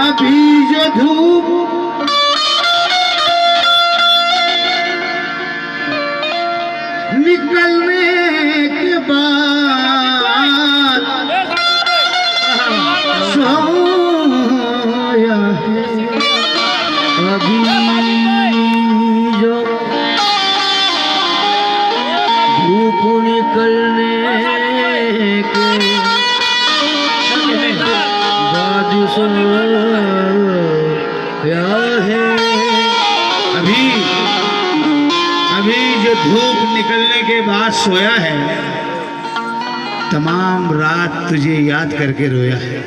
अभी जो धूप निकलने के बाद सोया है अभी जो धूप निकलने के बाद सोया है अभी जो धूप निकलने के बाद सोया है तमाम रात तुझे याद करके रोया है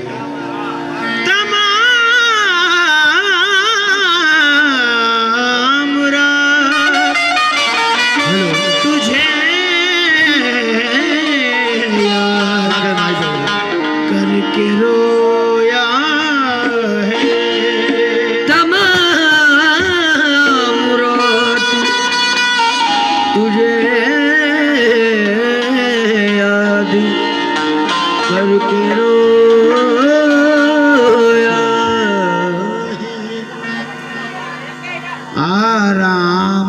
तमाम रात तुझे याद करके रोया है तमाम रात तुझे याद करके रोया आराम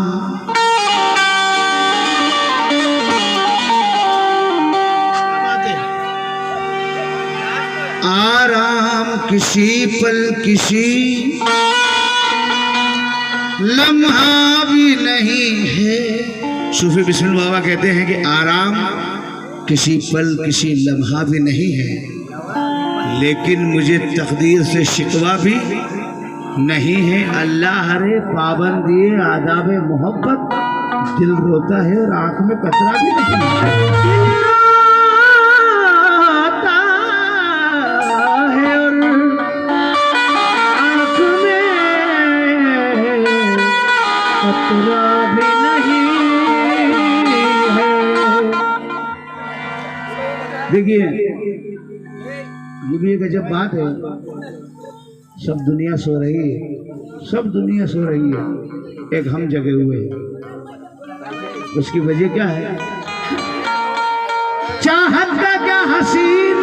आराम किसी पल किसी लम्हा भी नहीं है। सूफी बिस्मिल बाबा कहते हैं कि आराम किसी पल किसी लम्हा भी नहीं है, लेकिन मुझे तकदीर से शिकवा भी नहीं है। अल्लाह रे पाबंदी आदाब मोहब्बत दिल रोता है और आंख में कतरा भी नहीं है। भी नहीं है। देखिए ये भी एक अजब बात है, सब दुनिया सो रही है, सब दुनिया सो रही है, एक हम जगे हुए हैं। उसकी वजह क्या है? चाहत का क्या हसीन,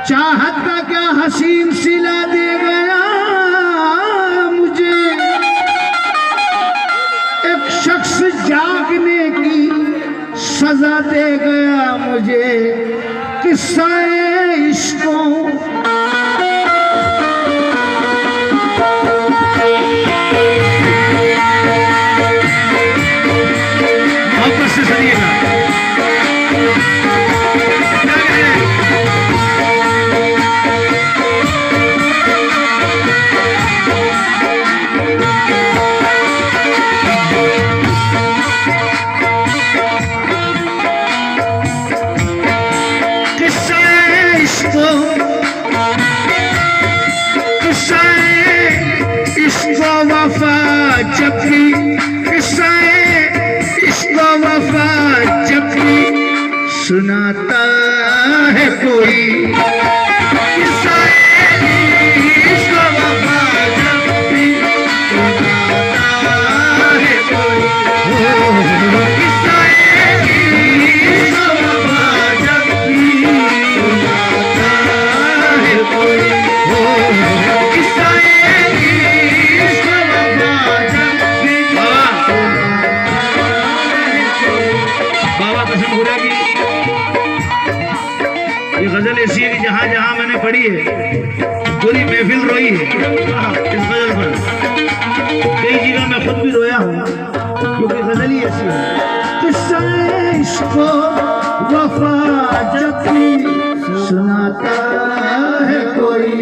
चाहत का क्या हसीन सिला दे गया शख्स जागने की सजा दे गया मुझे किस्सा इश्कों। वापस से सुनिएगा। सुनाता है कोई गजल ऐसी है कि जहां जहां मैंने पढ़ी है पूरी महफिल रोई है इस गजल पर। कई जगह मैं खुद भी रोया हूं क्योंकि गजल ही ऐसी है। किस्सा इश्को वफा जब भी सुनाता है कोई,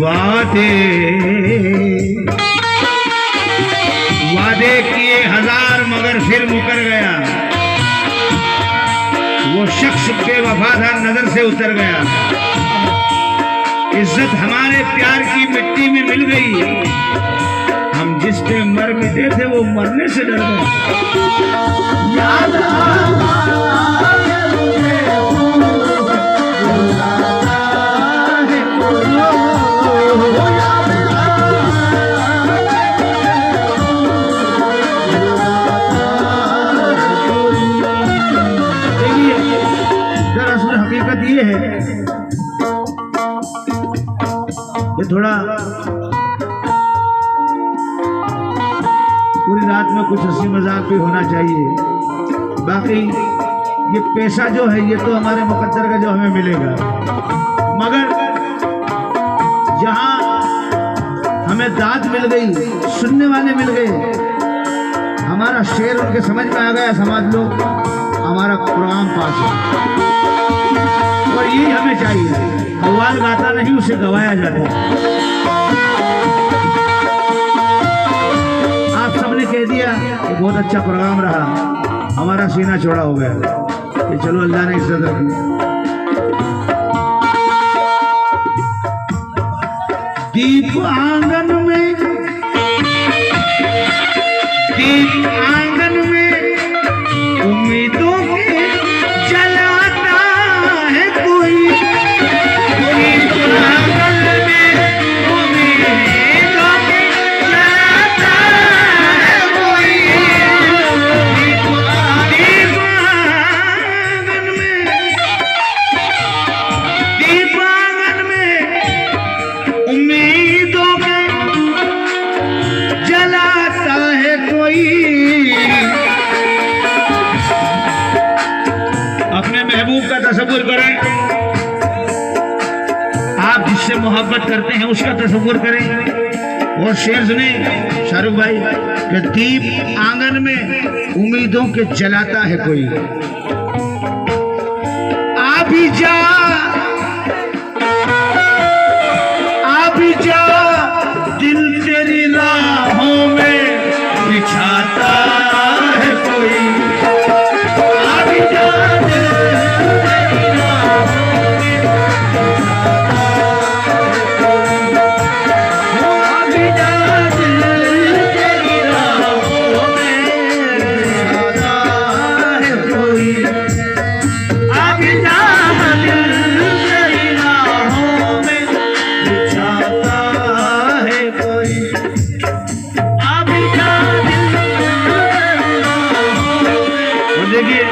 वादे वादे किए हजार मगर फिर मुकर गया। वो शख्स बेवफा था, नजर से उतर गया। इज्जत हमारे प्यार की मिट्टी में मिल गई। हम जिस पे मर मिटे थे वो मरने से डर गए। याद हकीकत ये है, ये थोड़ा पूरी रात में कुछ हंसी मजाक भी होना चाहिए। बाकी ये पेशा जो है ये तो हमारे मुकद्दर का जो हमें मिलेगा, मगर जहां हमें दाद मिल गई, सुनने वाले मिल गए, हमारा शेर उनके समझ में आ गया, समझ लो हमारा प्रोग्राम पास है। और यही हमें चाहिए। कव्वाल गाता नहीं, उसे गवाया जाता है। आप सबने कह दिया कि बहुत अच्छा प्रोग्राम रहा, हमारा सीना चौड़ा हो गया कि चलो अल्लाह ने इज्जत रखी। दीप आंगन में, दीप आंगन में उम्मीदों के जलाता है कोई। दीप आंगन में उम्मीदों के जलाता है कोई। दीप आंगन में, दीप आंगन में उम्मीदों के जलाता है कोई। अपने महबूब का तसव्वुर करें, आप जिससे मोहब्बत करते हैं उसका तसव्वुर करें। और शेर सुने शाहरुख भाई कि दीप आंगन में उम्मीदों के जलाता है कोई। आ भी जा, आ भी जा, दिल तेरी राहों में बिछाता है कोई। आ भी जा, दिल तेरी राहों में बिछाता है कोई। आ भी जा, दिल तेरी राहों में बिछाता है कोई। आ भी जा, दिल तेरी राहों में बिछाता है कोई। और देखिए,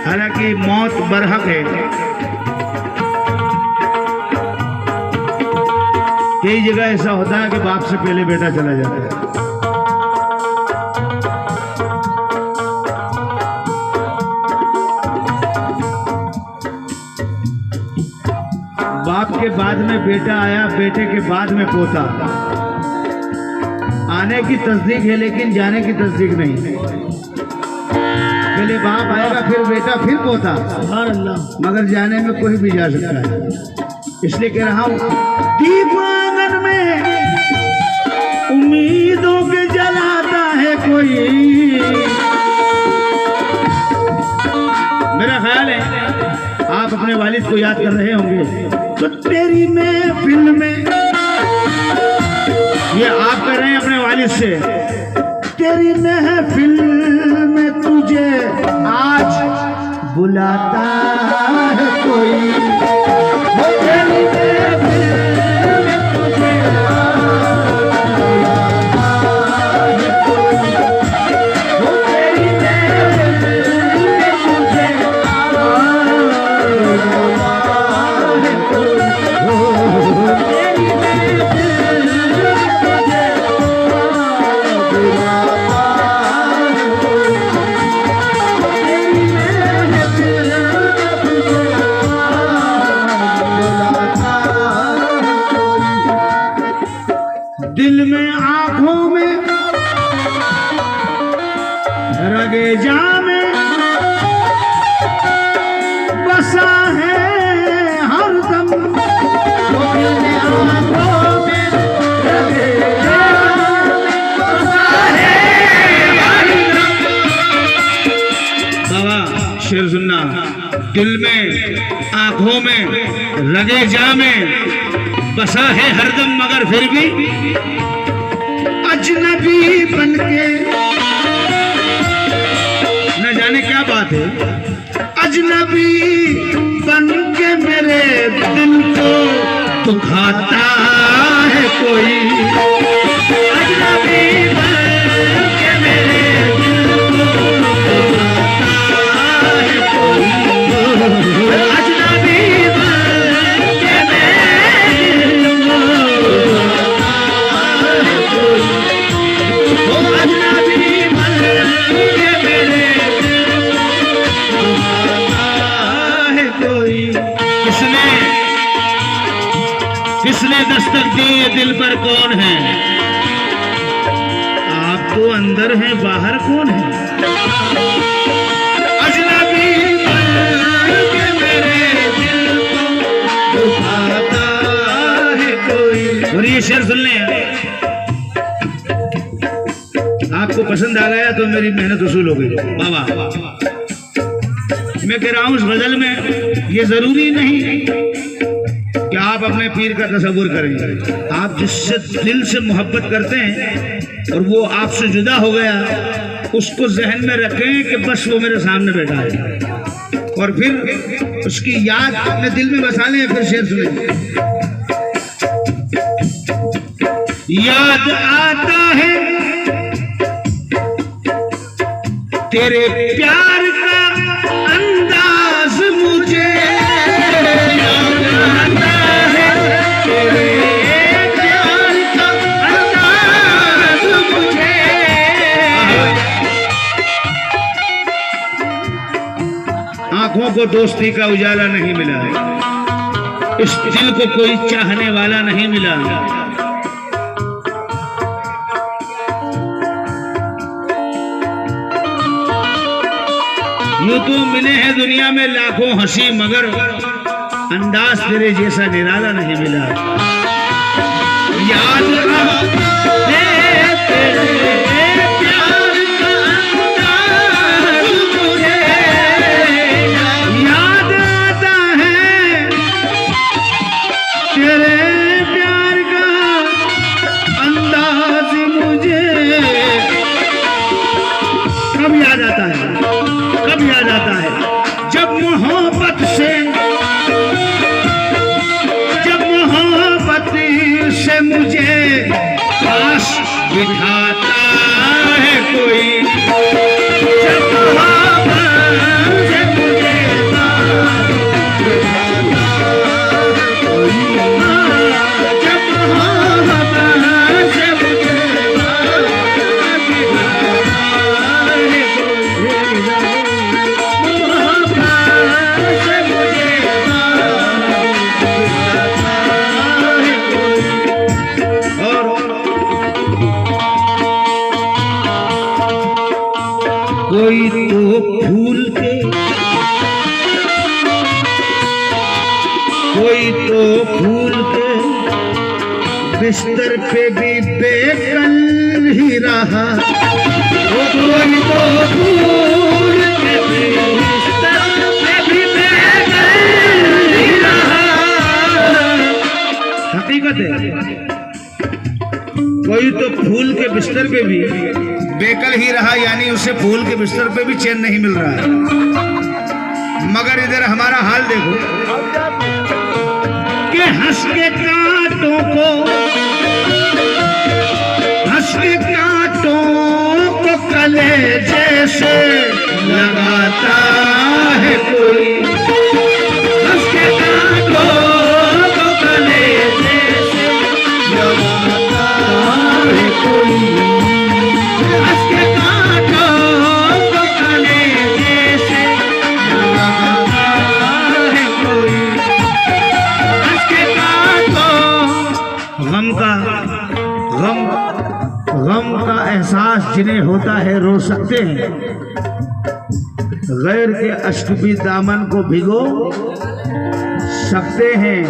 हालांकि मौत बरहक है, कई जगह ऐसा होता है कि बाप से पहले बेटा चला जाता है। बाप के बाद में बेटा आया, बेटे के बाद में पोता। आने की तस्दीक है लेकिन जाने की तस्दीक नहीं है। पहले बाप आएगा, फिर बेटा, फिर पोता, मगर जाने में कोई भी जा सकता है। इसलिए कह रहा हूं, दीप आंगन में उम्मीदों के जलाता है कोई। मेरा ख्याल है आप अपने वालिद को याद कर रहे होंगे, तो तेरी महफिल में, ये आप कर रहे हैं अपने वालिद से, तेरी महफिल में तुझे आज बुलाता है कोई। तेरी महफिल में तुझे बुलाता है कोई। तेरी महफिल में तुझे बुलाता है कोई। तेरी महफिल दिल में, आंखों में, रगे जामे बसा है हरदम। दिल में, आंखों में, रगे जा में बसा है हरदम, मगर फिर भी अजनबी बनके, न जाने क्या बात है, अजनबी बनके मेरे दिल को दुखाता है कोई, अजनबी बनके मेरे दिल को दुखाता है कोई, अजनबी बनके मेरे दिल को दुखाता है कोई, अजनबी बनके मेरे दिल को दुखाता है कोई। किसने दस्तक दी ये दिल पर कौन है? आप तो अंदर हैं, बाहर कौन है? अजनबी बनके मेरे दिल को दुखाता है कोई। और ये शेर सुन लें, आपको पसंद आ गया तो मेरी मेहनत वसूल हो गई। बाबा मैं कह रहा हूं, उस गजल में ये जरूरी नहीं कि आप अपने पीर का तस्वुर करें। आप जिससे दिल से मोहब्बत करते हैं और वो आपसे जुदा हो गया, उसको जहन में रखें कि बस वो मेरे सामने बैठा है, और फिर उसकी याद अपने दिल में बसा लें। फिर शेर सुनें, याद आता है तेरे प्यार का अंदाज मुझे, याद आता है तेरे प्यार का अंदाज मुझे, आंखों को दोस्ती का उजाला नहीं मिला, इस दिल को कोई चाहने वाला नहीं मिला। यूं तो मिले हैं दुनिया में लाखों हंसी, मगर अंदाज तेरे जैसा निराला नहीं मिला। याद है तेरे प्यार का अंदाज मुझे, याद आता है तेरे प्यार का अंदाज मुझे। कब याद आता है, कब याद आता है? जब मोहब्बत से मुझे पास बिठाता है कोई, जब मोहब्बत से मुझे पास बिठाता है कोई, जब मोहब्बत से मुझे पास बिठाता है कोई, कोई तो फूल के, कोई तो फूल के बिस्तर पे भी बेकल ही रहा, कोई तो फूल के बिस्तर पे भी बेकल ही रहा। हकीकत है, कोई तो फूल के बिस्तर पे भी बेकल ही रहा, यानी उसे फूल के बिस्तर पे भी चैन नहीं मिल रहा है। मगर इधर हमारा हाल देखो कि हंस के कांटों को, हंस के कांटों को कले जैसे लगाता है कोई, हंस के कांटों को कले जैसे लगाता है कोई, हंस के कांटों को कले जैसे लगाता है कोई, हंस के कांटों। गम का एहसास जिन्हें होता है रो सकते हैं, गैर के अश्क भी दामन को भिगो सकते हैं।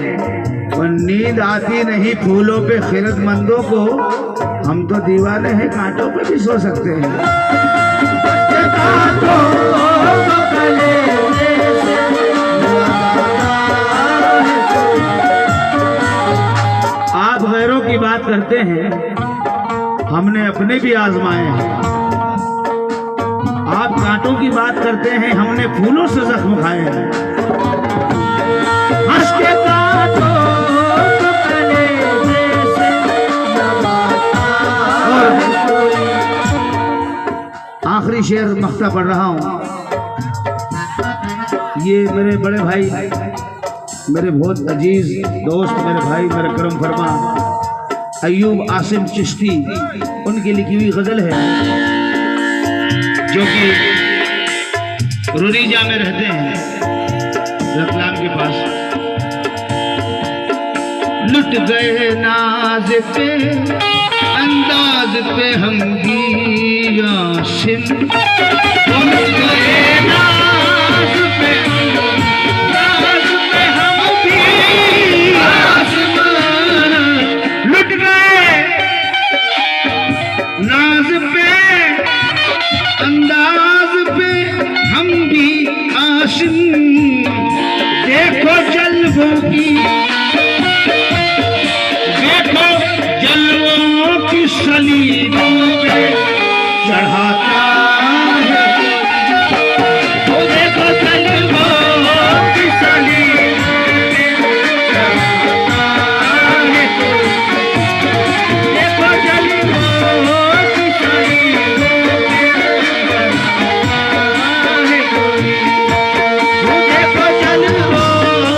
और नींद आती नहीं फूलों पे खिरतमंदों को, हम तो दीवाने हैं कांटों पे भी सो सकते हैं। करते हैं, हमने अपने भी आजमाए हैं। आप कांटों की बात करते हैं, हमने फूलों से जख्म खाए हैं। हंस के काटो तो कलेजे से आखिरी शेर मख्ता पढ़ रहा हूं। ये मेरे बड़े भाई, मेरे बहुत अजीज दोस्त, मेरे भाई, मेरे करम फरमा अयूब आसिम चिश्ती, उनकी लिखी हुई गजल है, जो कि रुरीजा में रहते हैं, रतलाम के पास। लुट गए नाज पे अंदाज पे हम भी यासिन, लुट गए नाज पे अंदाज पे हम भी यासिन, लुट गए नाज पे अंदाज पे हम भी आशिन। देखो जलवों की, देखो जलवों की सलीबों पे चढ़ा